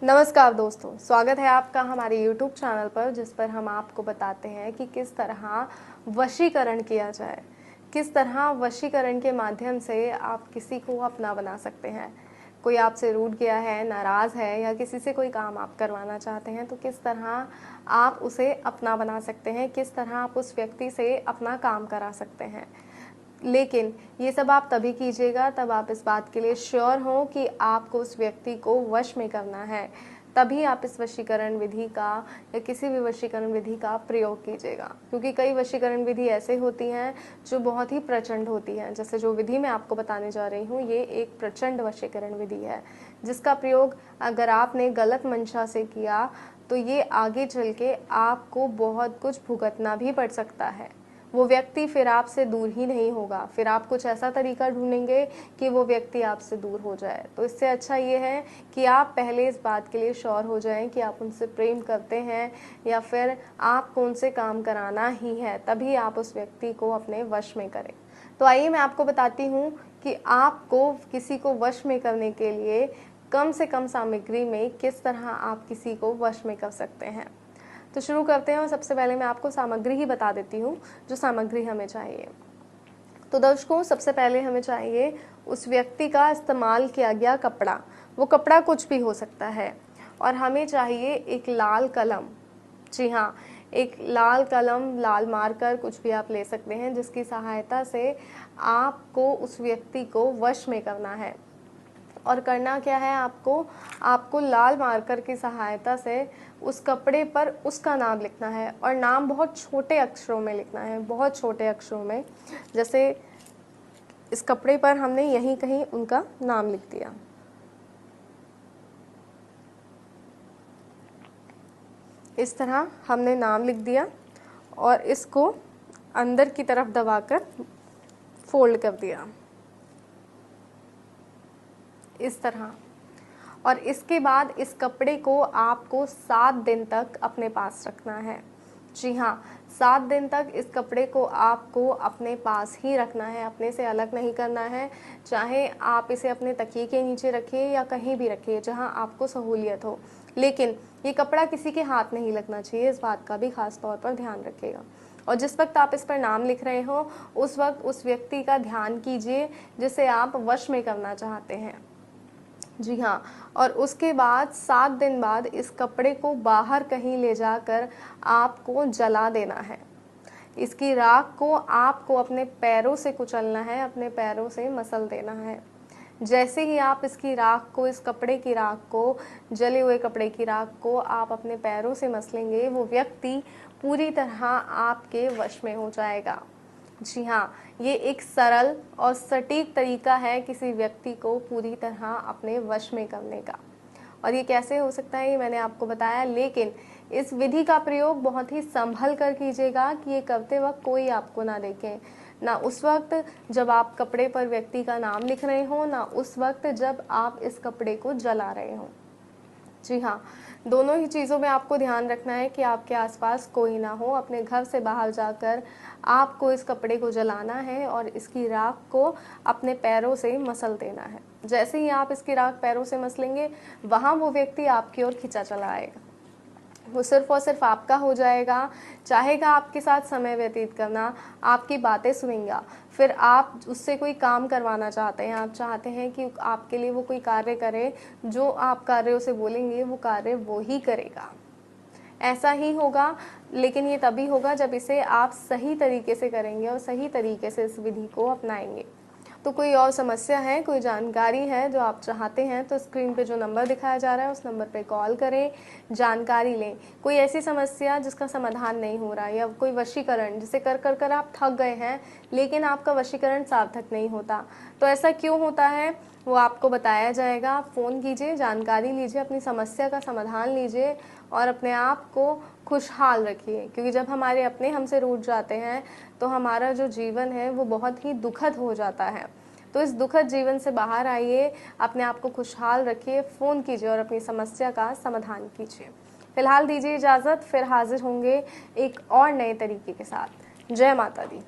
नमस्कार दोस्तों, स्वागत है आपका हमारे YouTube चैनल पर, जिस पर हम आपको बताते हैं कि किस तरह वशीकरण किया जाए, किस तरह वशीकरण के माध्यम से आप किसी को अपना बना सकते हैं। कोई आपसे रूठ गया है, नाराज़ है या किसी से कोई काम आप करवाना चाहते हैं तो किस तरह आप उसे अपना बना सकते हैं, किस तरह आप उस व्यक्ति से अपना काम करा सकते हैं। लेकिन ये सब आप तभी कीजिएगा तब आप इस बात के लिए श्योर हों कि आपको उस व्यक्ति को वश में करना है, तभी आप इस वशीकरण विधि का या किसी भी वशीकरण विधि का प्रयोग कीजिएगा। क्योंकि कई वशीकरण विधि ऐसे होती हैं जो बहुत ही प्रचंड होती हैं। जैसे जो विधि मैं आपको बताने जा रही हूँ, ये एक प्रचंड वशीकरण विधि है, जिसका प्रयोग अगर आपने गलत मंशा से किया तो ये आगे चल के आपको बहुत कुछ भुगतना भी पड़ सकता है। वो व्यक्ति फिर आपसे दूर ही नहीं होगा, फिर आप कुछ ऐसा तरीका ढूंढेंगे कि वो व्यक्ति आपसे दूर हो जाए। तो इससे अच्छा ये है कि आप पहले इस बात के लिए श्योर हो जाएं कि आप उनसे प्रेम करते हैं या फिर आपको उनसे काम कराना ही है, तभी आप उस व्यक्ति को अपने वश में करें। तो आइए मैं आपको बताती हूँ कि आपको किसी को वश में करने के लिए कम से कम सामग्री में किस तरह आप किसी को वश में कर सकते हैं। तो शुरू करते हैं और सबसे पहले मैं आपको सामग्री ही बता देती हूँ जो सामग्री हमें चाहिए। तो दर्शकों, सबसे पहले हमें चाहिए उस व्यक्ति का इस्तेमाल किया गया कपड़ा। वो कपड़ा कुछ भी हो सकता है। और हमें चाहिए एक लाल कलम। जी हाँ, एक लाल कलम, लाल मार्कर, कुछ भी आप ले सकते हैं, जिसकी सहायता से आपको उस व्यक्ति को वश में करना है। और करना क्या है, आपको लाल मार्कर की सहायता से उस कपड़े पर उसका नाम लिखना है। और नाम बहुत छोटे अक्षरों में लिखना है, बहुत छोटे अक्षरों में। जैसे इस कपड़े पर हमने यहीं कहीं उनका नाम लिख दिया। इस तरह हमने नाम लिख दिया और इसको अंदर की तरफ दबाकर फोल्ड कर दिया इस तरह। और इसके बाद इस कपड़े को आपको 7 दिन तक अपने पास रखना है। जी हाँ, 7 दिन तक इस कपड़े को आपको अपने पास ही रखना है, अपने से अलग नहीं करना है। चाहे आप इसे अपने तकिए के नीचे रखिए या कहीं भी रखिए जहाँ आपको सहूलियत हो, लेकिन ये कपड़ा किसी के हाथ नहीं लगना चाहिए। इस बात का भी खास तौर पर ध्यान रखिएगा। और जिस वक्त आप इस पर नाम लिख रहे हो, उस वक्त उस व्यक्ति का ध्यान कीजिए जिसे आप वश में करना चाहते हैं। जी हाँ, और उसके बाद 7 दिन बाद इस कपड़े को बाहर कहीं ले जाकर आपको जला देना है। इसकी राख को आपको अपने पैरों से कुचलना है, अपने पैरों से मसल देना है। जैसे ही आप इसकी राख को, इस कपड़े की राख को, जले हुए कपड़े की राख को आप अपने पैरों से मसलेंगे, वो व्यक्ति पूरी तरह आपके वश में हो जाएगा। जी हाँ, ये एक सरल और सटीक तरीका है किसी व्यक्ति को पूरी तरह अपने वश में करने का। और ये कैसे हो सकता है ये मैंने आपको बताया, लेकिन इस विधि का प्रयोग बहुत ही संभल कर कीजिएगा कि ये करते वक्त कोई आपको ना देखे, ना उस वक्त जब आप कपड़े पर व्यक्ति का नाम लिख रहे हो, ना उस वक्त जब आप इस कपड़े को जला रहे हो। जी हाँ, दोनों ही चीज़ों में आपको ध्यान रखना है कि आपके आसपास कोई ना हो। अपने घर से बाहर जाकर आपको इस कपड़े को जलाना है और इसकी राख को अपने पैरों से मसल देना है। जैसे ही आप इसकी राख पैरों से मसलेंगे, वहाँ वो व्यक्ति आपकी ओर खिंचा चला आएगा। वो सिर्फ और सिर्फ आपका हो जाएगा, चाहेगा आपके साथ समय व्यतीत करना, आपकी बातें सुनेगा। फिर आप उससे कोई काम करवाना चाहते हैं, आप चाहते हैं कि आपके लिए वो कोई कार्य करे, जो आप कार्य उसे बोलेंगे वो कार्य वो ही करेगा। ऐसा ही होगा, लेकिन ये तभी होगा जब इसे आप सही तरीके से करेंगे और सही तरीके से इस विधि को अपनाएंगे। तो कोई और समस्या है, कोई जानकारी है जो आप चाहते हैं, तो स्क्रीन पे जो नंबर दिखाया जा रहा है उस नंबर पे कॉल करें, जानकारी लें। कोई ऐसी समस्या जिसका समाधान नहीं हो रहा है, या कोई वशीकरण जिसे कर कर कर आप थक गए हैं लेकिन आपका वशीकरण सार्थक नहीं होता, तो ऐसा क्यों होता है वो आपको बताया जाएगा। आप फ़ोन कीजिए, जानकारी लीजिए, अपनी समस्या का समाधान लीजिए और अपने आप को खुशहाल रखिए। क्योंकि जब हमारे अपने हमसे रूठ जाते हैं तो हमारा जो जीवन है वो बहुत ही दुखद हो जाता है। तो इस दुखद जीवन से बाहर आइए, अपने आप को खुशहाल रखिए, फ़ोन कीजिए और अपनी समस्या का समाधान कीजिए। फिलहाल दीजिए इजाज़त, फिर हाजिर होंगे एक और नए तरीके के साथ। जय माता दी।